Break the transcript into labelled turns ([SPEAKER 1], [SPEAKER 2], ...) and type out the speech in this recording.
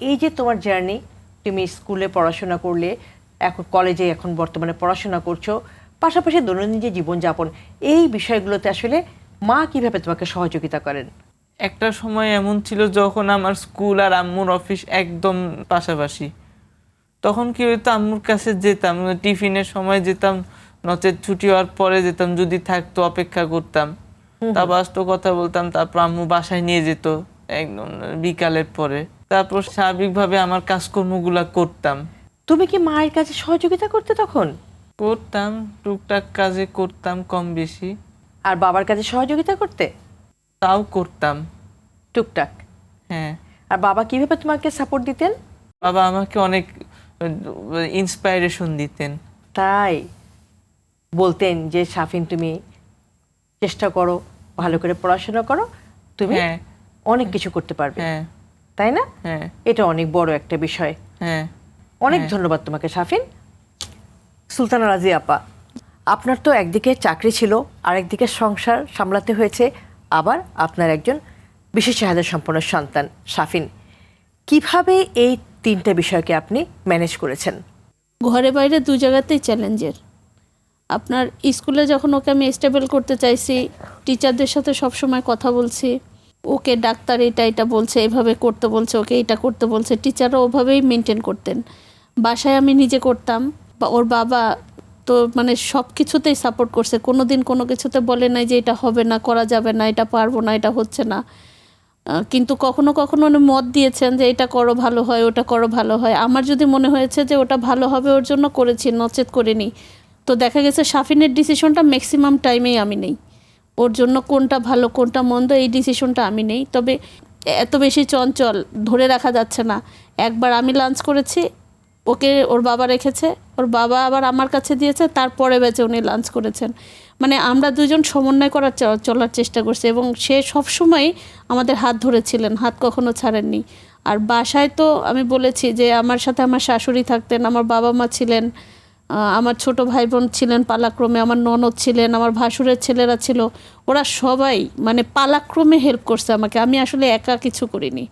[SPEAKER 1] এই যে তোমার জার্নি, তুমি স্কুলে পড়াশোনা করলে, এখন কলেজে এখন বর্তমানে পড়াশোনা করছো, পাশাপাশি দৈনন্দিন যে জীবনযাপন, এই বিষয়গুলোতে আসলে মা কিভাবে তোমাকে সহযোগিতা করেন?
[SPEAKER 2] একটা সময় এমন ছিল যখন আমার স্কুল আর আম্মুর অফিস একদম পাশাপাশি। তখন কি হইতো, আম্মুর কাছে যেতাম, টিফিনের সময় যেতাম, নচেত ছুটি হওয়ার পরে যেতাম, যদি থাকতো অপেক্ষা করতাম, তারপর আসতো, কথা বলতাম, তারপর আম্মু বাসায় নিয়ে যেত একদম বিকালের পরে। তারপর স্বাভাবিকভাবে আমার কাজকর্মগুলা করতাম।
[SPEAKER 1] তুমি কি মায়ের কাছে সহযোগিতা করতে তখন?
[SPEAKER 2] করতাম, টুকটাক কাজে করতাম কম বেশি।
[SPEAKER 1] আর বাবার কাছে সহযোগিতা করতে?
[SPEAKER 2] তাও করতাম।
[SPEAKER 1] টুকটাক।
[SPEAKER 2] হ্যাঁ।
[SPEAKER 1] আর বাবা কিভাবে তোমাকে সাপোর্ট দিতেন?
[SPEAKER 2] বাবা আমাকে অনেক ইন্সপাইরেশন দিতেন।
[SPEAKER 1] তাই বলতেন যে সাফিন, তুমি চেষ্টা করো, ভালো করে পড়াশোনা করো, তুমি
[SPEAKER 2] হ্যাঁ
[SPEAKER 1] অনেক কিছু করতে পারবে,
[SPEAKER 2] হ্যাঁ
[SPEAKER 1] তাই না?
[SPEAKER 2] হ্যাঁ
[SPEAKER 1] এটা অনেক বড় একটা বিষয়।
[SPEAKER 2] হ্যাঁ।
[SPEAKER 1] অনেক ধন্যবাদ তোমাকে সাফিন। সুলতানা রাজি আপা, আপনার তো একদিকে চাকরি ছিল, আরেকদিকে সংসার সামলাতে হয়েছে, আবার আপনার একজন বিশেষ চাহিদা সম্পন্ন সন্তান সাফিন। কিভাবে এই তিনটে বিষয়কে আপনি ম্যানেজ করেছেন?
[SPEAKER 3] ঘরে বাইরে দু জায়গাতেই চ্যালেঞ্জের। আপনার স্কুলে যখন ওকে আমি স্টেবল করতে চাইছি, টিচারদের সাথে সবসময় কথা বলছি, ওকে ডাক্তার এটা বলছে, এভাবে করতে বলছে, ওকে এটা করতে বলছে, টিচাররা ওভাবেই মেনটেন করতেন। বাসায় আমি নিজে করতাম, বা ওর বাবা তো মানে সব কিছুতেই সাপোর্ট করছে, কোনো দিন কোনো কিছুতে বলে নাই যে এটা হবে না, করা যাবে না, এটা পারবো না, এটা হচ্ছে না। কিন্তু কখনো কখনো উনি মত দিয়েছেন যে এটা করো ভালো হয়, ওটা করো ভালো হয়। আমার যদি মনে হয়েছে যে ওটা ভালো হবে ওর জন্য করেছি, নচেত করিনি। তো দেখা গেছে সাফিনের ডিসিশনটা ম্যাক্সিমাম টাইমেই আমি নেই। ওর জন্য কোনটা ভালো কোনটা মন্দ এই ডিসিশনটা আমি নেই। তবে এত বেশি চঞ্চল, ধরে রাখা যাচ্ছে না। একবার আমি লাঞ্চ করেছি, ওকে ওর বাবা রেখেছে, ওর বাবা আবার আমার কাছে দিয়েছে, তারপরে বেঁচে উনি লাঞ্চ করেছেন। মানে আমরা দুজন সমন্বয় করার চলার চেষ্টা করছি, এবং সে সবসময় আমাদের হাত ধরেছিলেন, হাত কখনো ছাড়েননি। আর বাসায় তো আমি বলেছি যে আমার সাথে আমার শাশুড়ি থাকতেন, আমার বাবা মা ছিলেন, আমার ছোট ভাই বোন ছিলেন পালাক্রমে, আমার ননদ ছিলেন, আমার ভাসুরের ছেলেরা ছিল, ওরা সবাই মানে পালাক্রমে হেল্প করছে আমাকে। আমি আসলে একা কিছু করিনি।